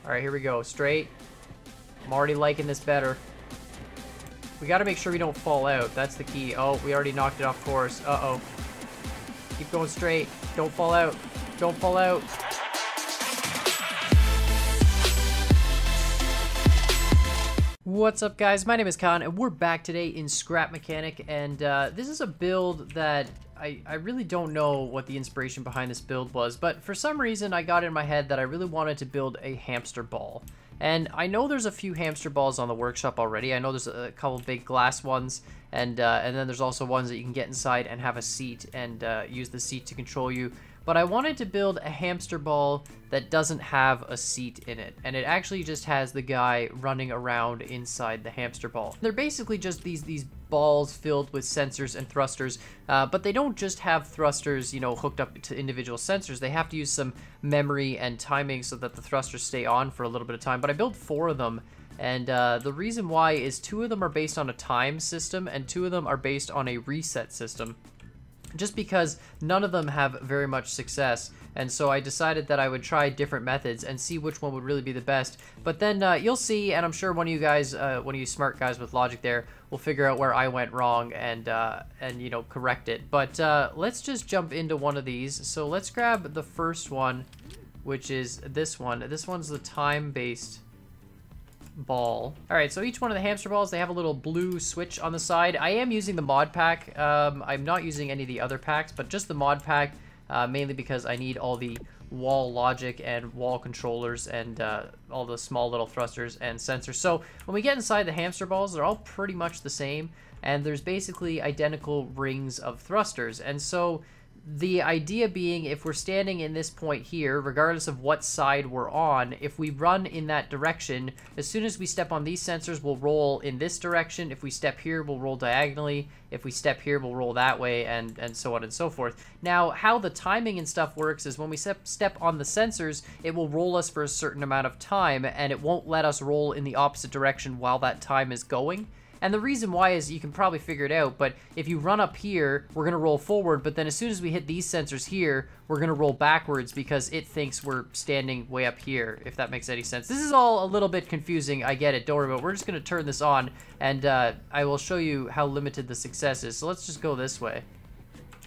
All right, here we go. Straight. I'm already liking this better. We got to make sure we don't fall out. That's the key. Oh, we already knocked it off course. Uh-oh. Keep going straight. Don't fall out. Don't fall out. What's up, guys? My name is Khan, and we're back today in Scrap Mechanic, and this is a build that I really don't know what the inspiration behind this build was, but for some reason I got in my head that I really wanted to build a hamster ball. And I know there's a few hamster balls on the workshop already. I know there's a couple big glass ones, and then there's also ones that you can get inside and have a seat and use the seat to control you. But I wanted to build a hamster ball that doesn't have a seat in it, and it actually just has the guy running around inside the hamster ball. They're basically just these balls filled with sensors and thrusters, but they don't just have thrusters, you know, hooked up to individual sensors. They have to use some memory and timing so that the thrusters stay on for a little bit of time. But I built 4 of them, and the reason why is 2 of them are based on a time system, and 2 of them are based on a reset system. Just because none of them have very much success, and so I decided that I would try different methods and see which one would really be the best. But then you'll see, and I'm sure one of you guys, one of you smart guys with logic there, will figure out where I went wrong and you know, correct it. But let's just jump into one of these. So let's grab the first one, which is this one. This one's the time-based ball. All right, so each one of the hamster balls, they have a little blue switch on the side. I am using the mod pack. I'm not using any of the other packs, but just the mod pack, mainly because I need all the wall logic and wall controllers and all the small little thrusters and sensors. So when we get inside the hamster balls, they're all pretty much the same, and there's basically identical rings of thrusters. And so the idea being, if we're standing in this point here, regardless of what side we're on, if we run in that direction, as soon as we step on these sensors, we'll roll in this direction. If we step here, we'll roll diagonally. If we step here, we'll roll that way, and so on and so forth. Now, how the timing and stuff works is when we step on the sensors, it will roll us for a certain amount of time, and it won't let us roll in the opposite direction while that time is going. And the reason why is, you can probably figure it out, but if you run up here, we're going to roll forward, but then as soon as we hit these sensors here, we're going to roll backwards because it thinks we're standing way up here, if that makes any sense. This is all a little bit confusing, I get it, don't worry about it. We're just going to turn this on, and I will show you how limited the success is. So let's just go this way.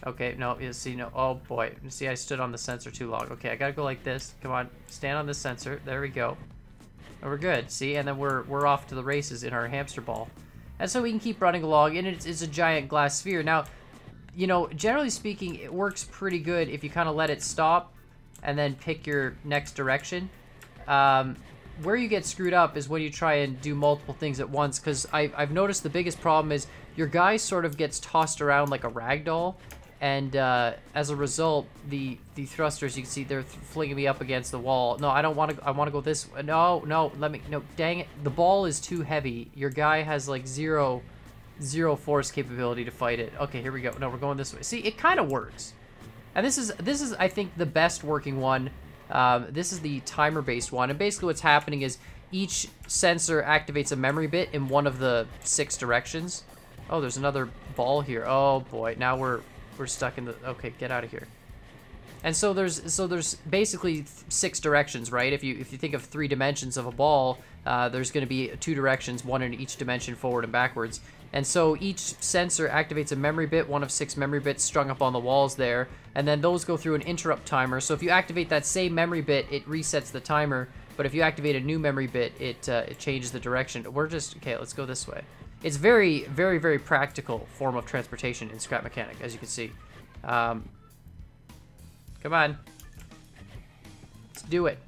Okay, no, you see, no, oh boy. You see, I stood on the sensor too long. Okay, I got to go like this. Come on, stand on this sensor. There we go. And we're good, see? And then we're off to the races in our hamster ball. And so we can keep running along, and it's a giant glass sphere. Now, you know, generally speaking, it works pretty good if you kind of let it stop and then pick your next direction. Where you get screwed up is when you try and do multiple things at once, because I've noticed the biggest problem is your guy sort of gets tossed around like a rag doll, and as a result, the thrusters, you can see they're flinging me up against the wall. No, I don't want to. I want to go this way. No, let me. No, dang it. The ball is too heavy. Your guy has like zero force capability to fight it. Okay, here we go. No, we're going this way. See, it kind of works. And this is I think the best working one. This is the timer-based one, and basically what's happening is each sensor activates a memory bit in one of the 6 directions. Oh, there's another ball here. Oh boy, now we're stuck in the, okay, get out of here. And so there's basically 6 directions, right? If you think of 3 dimensions of a ball, there's going to be 2 directions, 1 in each dimension, forward and backwards. And so each sensor activates a memory bit, 1 of 6 memory bits strung up on the walls there, and then those go through an interrupt timer. So if you activate that same memory bit, it resets the timer, but if you activate a new memory bit, it changes the direction. We're just, okay, let's go this way. It's very, very, very practical form of transportation in Scrap Mechanic, as you can see. Come on. Let's do it.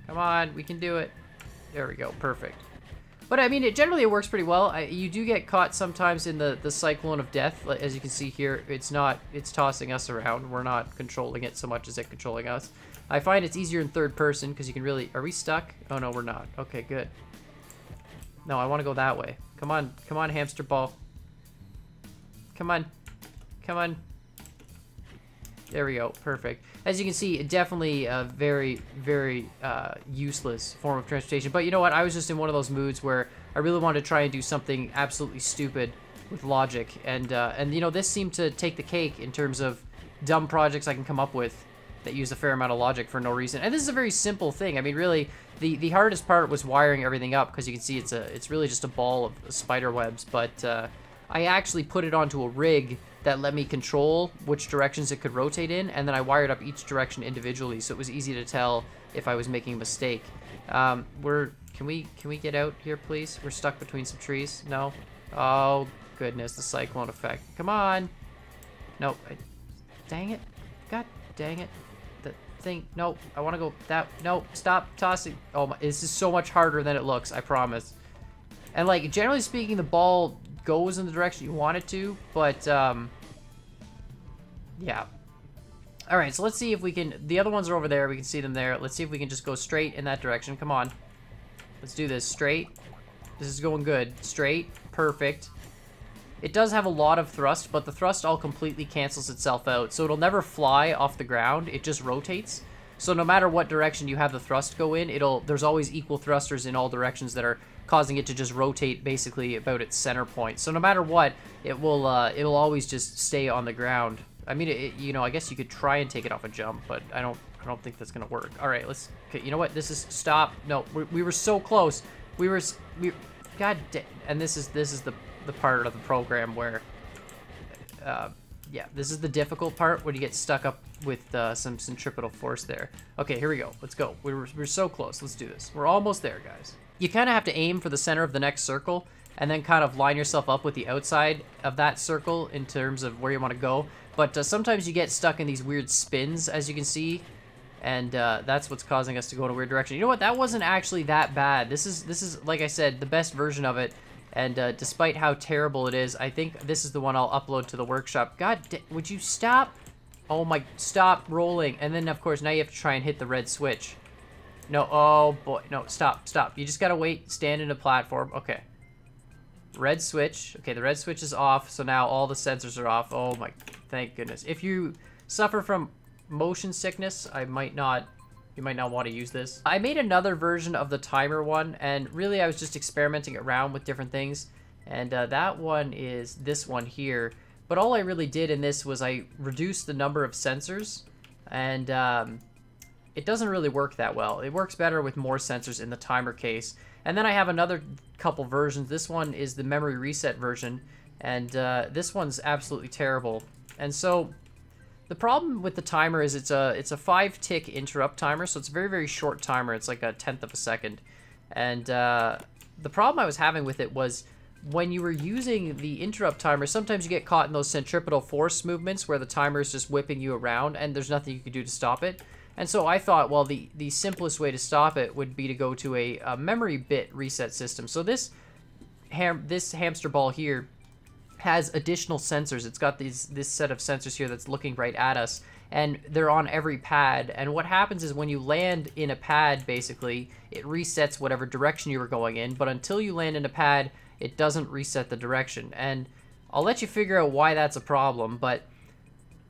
Come on, we can do it. There we go, perfect. But I mean, it generally works pretty well. You do get caught sometimes in the cyclone of death. As you can see here, it's tossing us around. We're not controlling it so much as it controlling us. I find it's easier in third person because you can really, are we stuck? Oh no, we're not. Okay, good. No, I want to go that way. Come on, hamster ball. Come on. There we go, perfect. As you can see, definitely a very, very useless form of transportation. But you know what? I was just in one of those moods where I really wanted to try and do something absolutely stupid with logic, and you know, this seemed to take the cake in terms of dumb projects I can come up with that use a fair amount of logic for no reason. And this is a very simple thing. I mean, really, the hardest part was wiring everything up, because you can see it's really just a ball of spider webs. But I actually put it onto a rig that let me control which directions it could rotate in, and then I wired up each direction individually, so it was easy to tell if I was making a mistake. Can we get out here, please? We're stuck between some trees. No? Oh, goodness, the cyclone effect. Come on. Nope. Dang it. God dang it. The thing. Nope. I want to go that. Nope. Stop tossing. Oh, my. This is so much harder than it looks, I promise. And, like, generally speaking, the ball goes in the direction you want it to, but, yeah. All right, so let's see if we can... The other ones are over there. We can see them there. Let's see if we can just go straight in that direction. Come on. Let's do this. Straight. This is going good. Straight. Perfect. It does have a lot of thrust, but the thrust all completely cancels itself out. So it'll never fly off the ground. It just rotates. So no matter what direction you have the thrust go in, there's always equal thrusters in all directions that are causing it to just rotate basically about its center point. So no matter what, it'll always just stay on the ground. I mean, you know, I guess you could try and take it off a jump, but I don't think that's gonna work. All right, let's. Okay, you know what? This is stop. No, we were so close. We God damn. And this is the part of the program where, yeah, this is the difficult part when you get stuck up with some centripetal force there. Okay, here we go. Let's go. We're so close. Let's do this. We're almost there, guys. You kind of have to aim for the center of the next circle, and then kind of line yourself up with the outside of that circle in terms of where you want to go. But sometimes you get stuck in these weird spins, as you can see, and that's what's causing us to go in a weird direction. You know what? That wasn't actually that bad. This is like I said, the best version of it. And despite how terrible it is, I think this is the one I'll upload to the workshop. God, would you stop? Oh my, stop rolling. And then, of course, now you have to try and hit the red switch. No, oh boy, no, stop. You just gotta wait, stand in a platform. Okay. Red switch. Okay, the red switch is off, so now all the sensors are off. Oh my, thank goodness. If you suffer from motion sickness, you might not want to use this. I made another version of the timer one, and really I was just experimenting around with different things. And that one is this one here. But all I really did in this was I reduced the number of sensors, and it doesn't really work that well. It works better with more sensors in the timer case. And then I have another couple versions. This one is the memory reset version, and this one's absolutely terrible. And so the problem with the timer is it's a 5-tick interrupt timer, so it's a very, very short timer. It's like 1/10 of a second. And the problem I was having with it was when you were using the interrupt timer, sometimes you get caught in those centripetal force movements where the timer is just whipping you around and there's nothing you can do to stop it. And so I thought, well, the simplest way to stop it would be to go to a memory bit reset system. So this hamster ball here has additional sensors. It's got this set of sensors here that's looking right at us, and they're on every pad. And what happens is when you land in a pad, basically, it resets whatever direction you were going in, but until you land in a pad, it doesn't reset the direction. And I'll let you figure out why that's a problem, but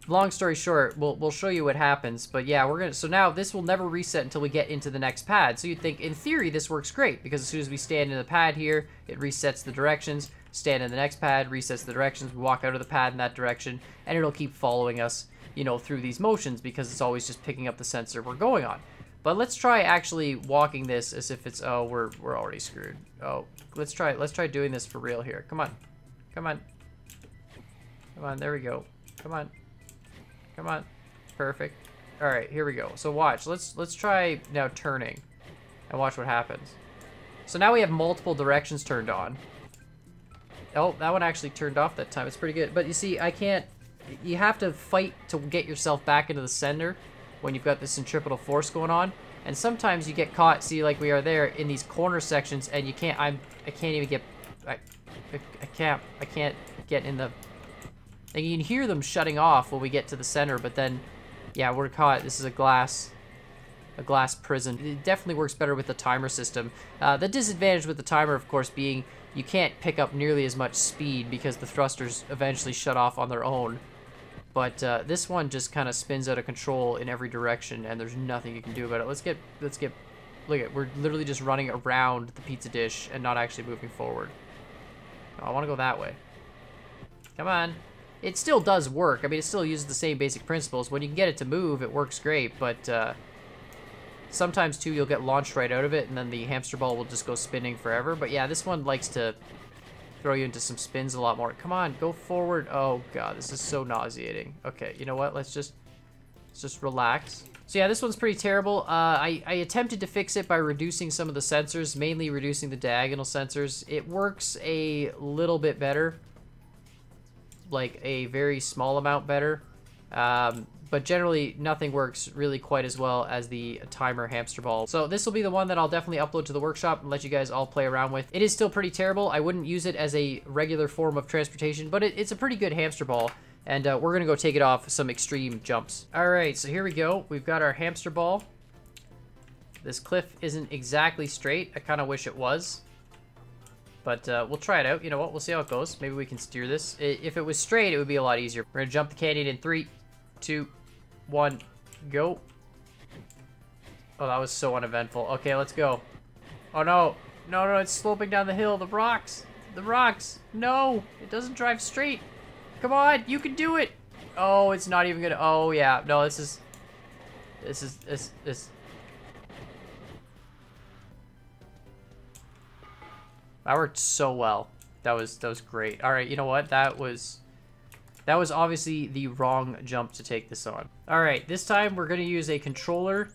long story short, we'll show you what happens. But yeah, so now this will never reset until we get into the next pad. So you'd think, in theory, this works great, because as soon as we stand in the pad here, it resets the directions. Stand in the next pad, resets the directions. We walk out of the pad in that direction, and it'll keep following us, you know, through these motions, because it's always just picking up the sensor we're going on. But let's try actually walking this as if it's, oh, we're already screwed. Oh, let's try doing this for real here. Come on. Come on. Come on, there we go. Come on. Come on. Perfect. All right, here we go. So watch. Let's try now turning and watch what happens. So now we have multiple directions turned on. Oh, that one actually turned off that time. It's pretty good. But you see, I can't... You have to fight to get yourself back into the center when you've got this centripetal force going on. And sometimes you get caught, see, like we are there, in these corner sections, and you can't... I can't even get... I can't get in the... And you can hear them shutting off when we get to the center, but then, yeah, we're caught. This is a glass prison. It definitely works better with the timer system. The disadvantage with the timer, of course, being you can't pick up nearly as much speed because the thrusters eventually shut off on their own. But this one just kind of spins out of control in every direction, and there's nothing you can do about it. Let's get. Look at, we're literally just running around the pizza dish and not actually moving forward. Oh, I want to go that way. Come on. it still does work. I mean, it still uses the same basic principles. When you can get it to move, it works great, but sometimes, too, you'll get launched right out of it, and then the hamster ball will just go spinning forever. But yeah, this one likes to throw you into some spins a lot more. Come on, go forward. Oh, God, this is so nauseating. Okay, you know what? Let's just relax. So yeah, this one's pretty terrible. I attempted to fix it by reducing some of the sensors, mainly reducing the diagonal sensors. It works a little bit better, like a very small amount better. But generally, nothing works really quite as well as the timer hamster ball. So this will be the one that I'll definitely upload to the workshop and let you guys all play around with. It is still pretty terrible. I wouldn't use it as a regular form of transportation, but it's a pretty good hamster ball. And we're going to go take it off some extreme jumps. All right, so here we go. We've got our hamster ball. This cliff isn't exactly straight. I kind of wish it was. But we'll try it out. You know what? We'll see how it goes. Maybe we can steer this. If it was straight, it would be a lot easier. We're going to jump the canyon in 3, 2, 1, go. Oh, that was so uneventful. Okay, let's go. Oh, no. No, it's sloping down the hill. The rocks. The rocks. No, it doesn't drive straight. Come on, you can do it. Oh, it's not even gonna. Oh, yeah. No, this. That worked so well. That was great. All right, you know what? That was obviously the wrong jump to take this on. All right, this time we're gonna use a controller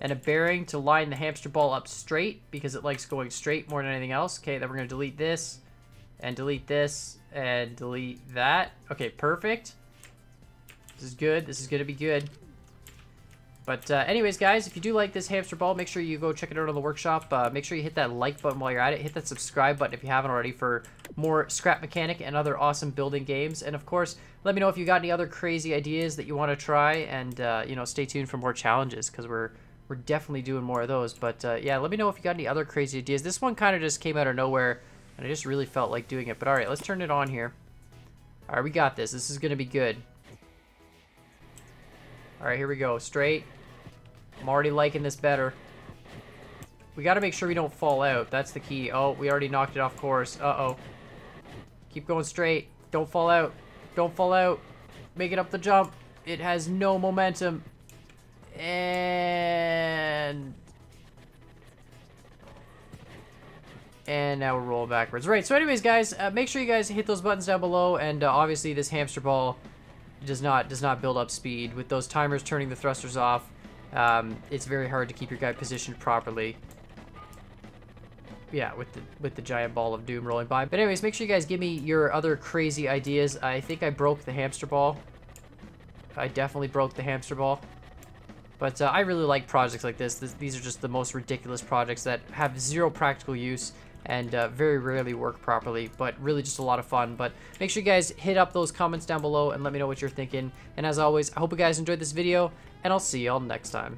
and a bearing to line the hamster ball up straight because it likes going straight more than anything else. Okay, then we're gonna delete this and delete this and delete that. Okay, perfect. This is good. This is gonna be good. But anyways, guys, if you do like this hamster ball, make sure you go check it out on the workshop. Make sure you hit that like button while you're at it. Hit that subscribe button if you haven't already for more Scrap Mechanic and other awesome building games. And of course, let me know if you got any other crazy ideas that you want to try. And you know, stay tuned for more challenges because we're definitely doing more of those. But yeah, let me know if you got any other crazy ideas. This one kind of just came out of nowhere, and I just really felt like doing it. But all right, let's turn it on here. All right, we got this. This is gonna be good. All right, here we go. Straight. I'm already liking this better. We got to make sure we don't fall out. That's the key. Oh, we already knocked it off course. Uh-oh. Keep going straight. Don't fall out. Don't fall out. Make it up the jump. It has no momentum. And now we're rolling backwards. Right, so anyways, guys, make sure you guys hit those buttons down below. And obviously, this hamster ball does not build up speed. With those timers turning the thrusters off, it's very hard to keep your guy positioned properly. Yeah, with the giant ball of doom rolling by. But anyways, make sure you guys give me your other crazy ideas. I think I broke the hamster ball. I definitely broke the hamster ball. But I really like projects like this. These are just the most ridiculous projects that have zero practical use and very rarely work properly, but really just a lot of fun. But make sure you guys hit up those comments down below and let me know what you're thinking. And as always, I hope you guys enjoyed this video, and I'll see y'all next time.